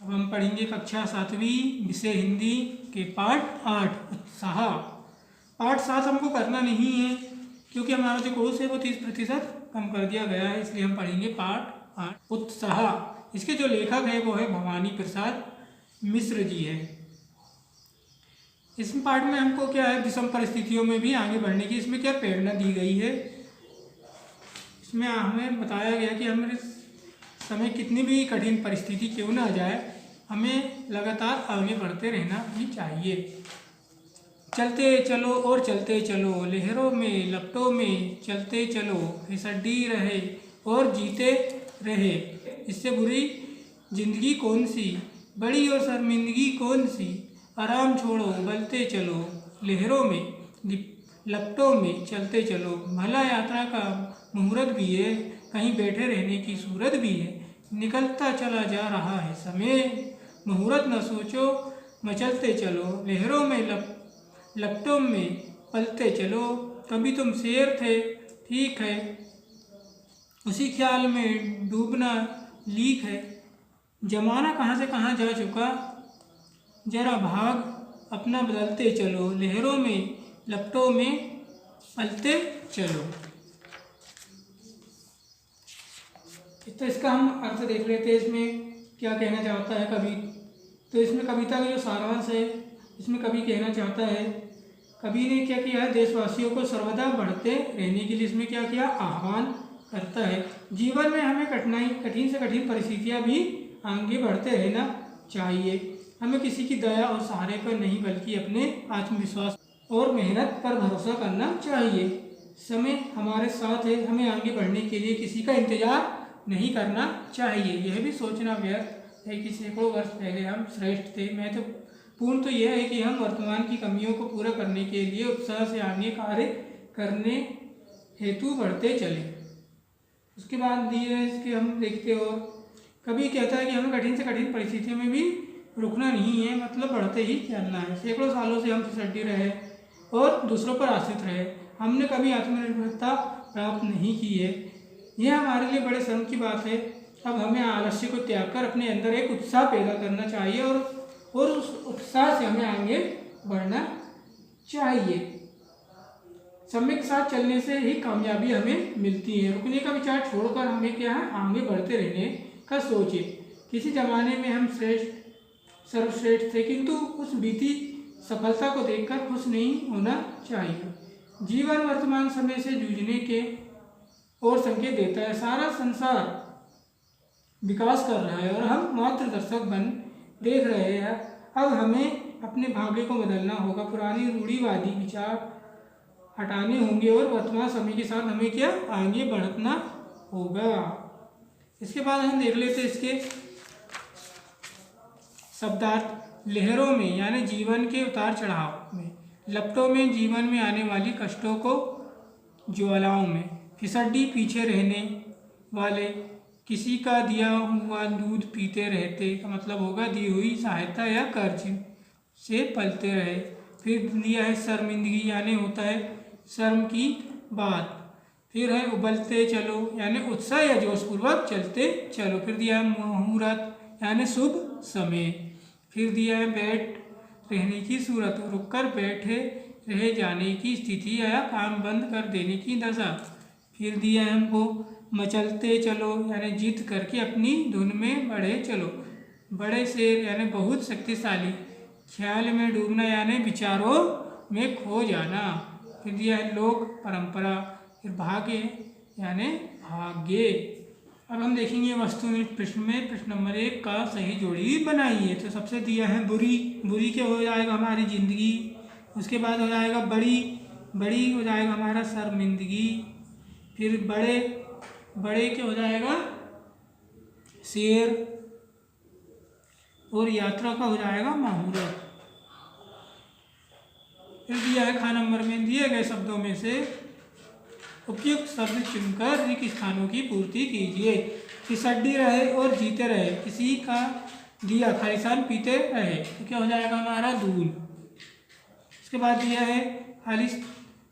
अब हम पढ़ेंगे कक्षा 7वीं विषय हिंदी के पाठ 8 उत्साह। पाठ 7 हमको करना नहीं है क्योंकि हमारा जो कोर्स है वो 30% कम कर दिया गया है, इसलिए हम पढ़ेंगे पाठ 8 उत्साह। इसके जो लेखक है वो है भवानी प्रसाद मिश्र जी है। इस पाठ में हमको क्या है, विषम परिस्थितियों में भी आगे बढ़ने की इसमें क्या प्रेरणा दी गई है। इसमें हमें बताया गया कि हमारे समय कितनी भी कठिन परिस्थिति क्यों ना आ जाए, हमें लगातार आगे बढ़ते रहना भी चाहिए। चलते चलो और चलते चलो, लहरों में लपटों में चलते चलो, फिसड्डी रहे और जीते रहे। इससे बुरी जिंदगी कौन सी, बड़ी और शर्मिंदगी कौन सी। आराम छोड़ो उबलते चलो, लहरों में लपटों में चलते चलो। भला यात्रा का मुहूर्त भी है, कहीं बैठे रहने की सूरत भी है। निकलता चला जा रहा है समय, मुहूर्त न सोचो मचलते चलो। लहरों में लपटों में पलते चलो। कभी तुम शेर थे ठीक है, उसी ख्याल में डूबना लीक है। जमाना कहाँ से कहाँ जा चुका, जरा भाग अपना बदलते चलो। लहरों में लपटों में पलते चलो। तो इसका हम अर्थ देख लेते हैं, इसमें क्या कहना चाहता है कवि। तो इसमें कविता का जो सारांश है, इसमें कवि कहना चाहता है, कवि ने क्या किया है, देशवासियों को सर्वदा बढ़ते रहने के लिए इसमें क्या किया, आह्वान करता है। जीवन में हमें कठिन से कठिन परिस्थितियाँ भी आगे बढ़ते रहना चाहिए। हमें किसी की दया और सहारे पर नहीं बल्कि अपने आत्मविश्वास और मेहनत पर भरोसा करना चाहिए। समय हमारे साथ है, हमें आगे बढ़ने के लिए किसी का इंतजार नहीं करना चाहिए। यह भी सोचना व्यर्थ है कि सैकड़ों वर्ष पहले हम श्रेष्ठ थे। महत्वपूर्ण तो यह है कि हम वर्तमान की कमियों को पूरा करने के लिए उत्साह से आगे कार्य करने हेतु बढ़ते चले। उसके बाद दिए इसके हम देखते हो, कभी कहता है कि हमें कठिन से कठिन परिस्थितियों में भी रुकना नहीं है, मतलब बढ़ते ही चलना है। सैकड़ों सालों से हम फिसड्डी रहे और दूसरों पर आश्रित रहे, हमने कभी आत्मनिर्भरता प्राप्त नहीं की है। यह हमारे लिए बड़े शर्म की बात है। अब हमें आलस्य को त्याग कर अपने अंदर एक उत्साह पैदा करना चाहिए और उस उत्साह से हमें आगे बढ़ना चाहिए। समय के साथ चलने से ही कामयाबी हमें मिलती है। रुकने का विचार छोड़कर हमें क्या है, आगे बढ़ते रहने का सोचे। किसी जमाने में हम सर्वश्रेष्ठ थे, किंतु उस बीती सफलता को देखकर खुश नहीं होना चाहिए। जीवन वर्तमान समय से जूझने के और संकेत देता है। सारा संसार विकास कर रहा है और हम मात्र दर्शक बन देख रहे हैं। अब हमें अपने भाग्य को बदलना होगा, पुरानी रूढ़िवादी विचार हटाने होंगे और वर्तमान समय के साथ हमें क्या आगे बढ़ना होगा। इसके बाद हम देख लेते हैं इसके शब्दार्थ। लहरों में यानी जीवन के उतार चढ़ाव में, लपटों में जीवन में आने वाली कष्टों को ज्वालाओं में, फिसड्डी पीछे रहने वाले, किसी का दिया हुआ दूध पीते रहते का मतलब होगा दी हुई सहायता या कर्ज से पलते रहे। फिर दिया है शर्मिंदगी यानी होता है शर्म की बात। फिर है उबलते चलो यानी उत्साह या जोशपूर्वक चलते चलो। फिर दिया है मुहूर्त यानी शुभ समय। फिर दिया है बैठ रहने की सूरत, रुककर बैठे रह जाने की स्थिति या काम बंद कर देने की दशा। फिर दिया है हमको मचलते चलो यानी जिद करके अपनी धुन में बढ़े चलो। बड़े शेर यानी बहुत शक्तिशाली, ख्याल में डूबना यानी विचारों में खो जाना। फिर दिया है लोक परंपरा, फिर भाग्य यानी भाग्य। अब हम देखेंगे वस्तुनिष्ठ प्रश्न में प्रश्न नंबर 1 का सही जोड़ी बनाइए। तो सबसे दिया है बुरी, बुरी क्या हो जाएगा हमारी जिंदगी। उसके बाद हो जाएगा बड़ी, बड़ी हो जाएगा हमारा शर्मिंदगी। फिर बड़े, बड़े क्या हो जाएगा शेर। और यात्रा का हो जाएगा मुहूर्त। फिर दिया है खा नंबर में दिए गए शब्दों में से उपयुक्त शब्द चुनकर रिक्त स्थानों की पूर्ति कीजिए। फिसड्डी रहे और जीते रहे, किसी का दिया खालिस्तान पीते रहे तो क्या हो जाएगा हमारा दूध। इसके बाद दिया है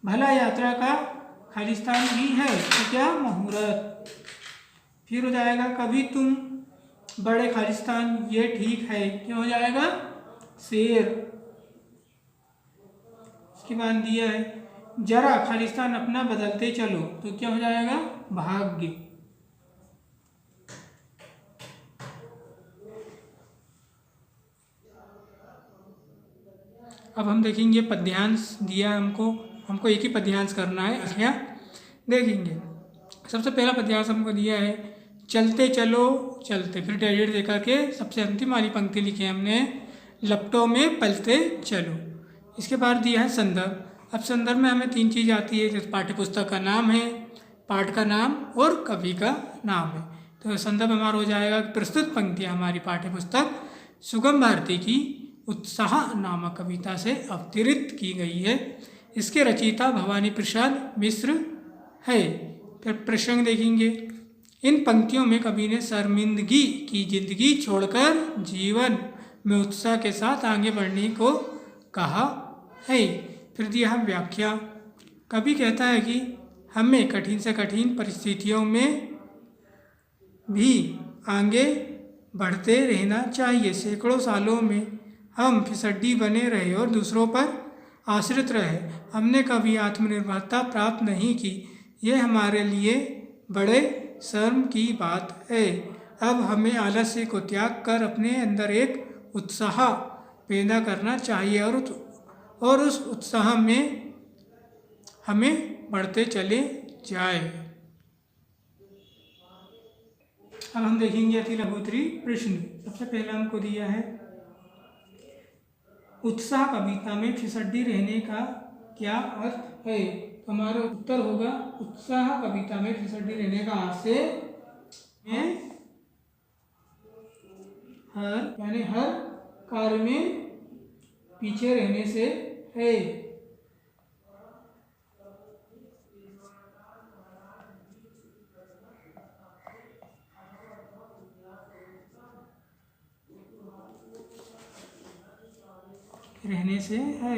भला यात्रा का खालिस्तान भी है तो क्या मुहूर्त। फिर हो जाएगा कभी तुम बड़े खालिस्तान ये ठीक है, क्या हो जाएगा? शेर। इसके बाद दिया है जरा खालिस्तान अपना बदलते चलो, तो क्या हो जाएगा? भाग्य। अब हम देखेंगे पद्यांश दिया हमको एक ही पद्यांश करना है। अच्छा देखेंगे, सबसे पहला पद्यांश हमको दिया है चलते चलो चलते, फिर डेढ़ दे करके सबसे अंतिम वाली पंक्ति लिखी है हमने लपटों में पलते चलो। इसके बाद दिया है संदर्भ। अब संदर्भ में हमें 3 चीज़ आती है, जैसे पाठ्य पुस्तक का नाम है, पाठ का नाम और कवि का नाम है। तो संदर्भ हमारा हो जाएगा प्रस्तुत पंक्तियाँ हमारी पाठ्य पुस्तक सुगम भारती की उत्साह नामक कविता से अवतरित की गई है। इसके रचयिता भवानी प्रसाद मिश्र है। फिर प्रसंग देखेंगे, इन पंक्तियों में कवि ने शर्मिंदगी की जिंदगी छोड़कर जीवन में उत्साह के साथ आगे बढ़ने को कहा है। फिर दिया है व्याख्या। कवि कहता है कि हमें कठिन से कठिन परिस्थितियों में भी आगे बढ़ते रहना चाहिए। सैकड़ों सालों में हम फिसड्डी बने रहे और दूसरों पर आश्रित रहे, हमने कभी आत्मनिर्भरता प्राप्त नहीं की। ये हमारे लिए बड़े शर्म की बात है। अब हमें आलस्य को त्याग कर अपने अंदर एक उत्साह पैदा करना चाहिए और उस उत्साह में हमें बढ़ते चले जाए। अब हम देखेंगे अति लघुत्तरी प्रश्न। सबसे पहला हमको दिया है उत्साह कविता में फिसड्डी रहने का क्या अर्थ है? तो हमारा उत्तर होगा उत्साह कविता में फिसड्डी रहने का आशय में हर कार्य में पीछे रहने से है। रहने से है।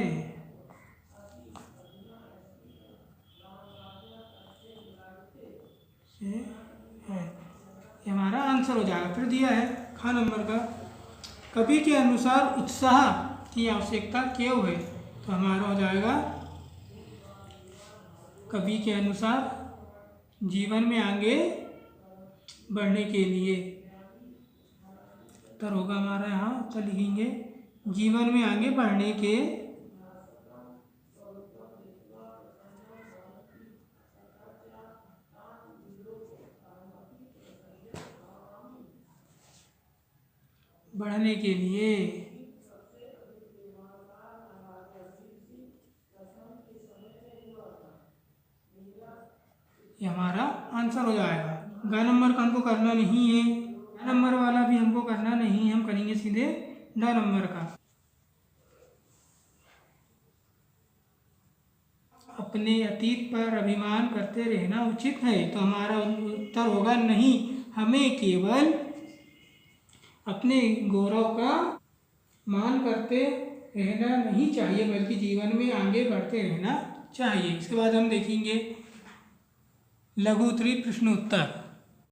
ये हमारा आंसर हो जाएगा। फिर दिया है ख नंबर का, कवि के अनुसार उत्साह की आवश्यकता क्यों है? तो हमारा हो जाएगा कवि के अनुसार जीवन में आगे बढ़ने के लिए। उत्तर होगा हमारा यहाँ, तो लिखेंगे जीवन में आगे बढ़ने के लिए। ये हमारा आंसर हो जाएगा। ग नंबर का हमको करना नहीं है, ग नंबर वाला भी हमको करना नहीं है, हम करेंगे सीधे ड नंबर का। अपने अतीत पर अभिमान करते रहना उचित है? तो हमारा उत्तर होगा नहीं, हमें केवल अपने गौरव का मान करते रहना नहीं चाहिए, बल्कि जीवन में आगे बढ़ते रहना चाहिए। इसके बाद हम देखेंगे लघु उत्तरी प्रश्न उत्तर।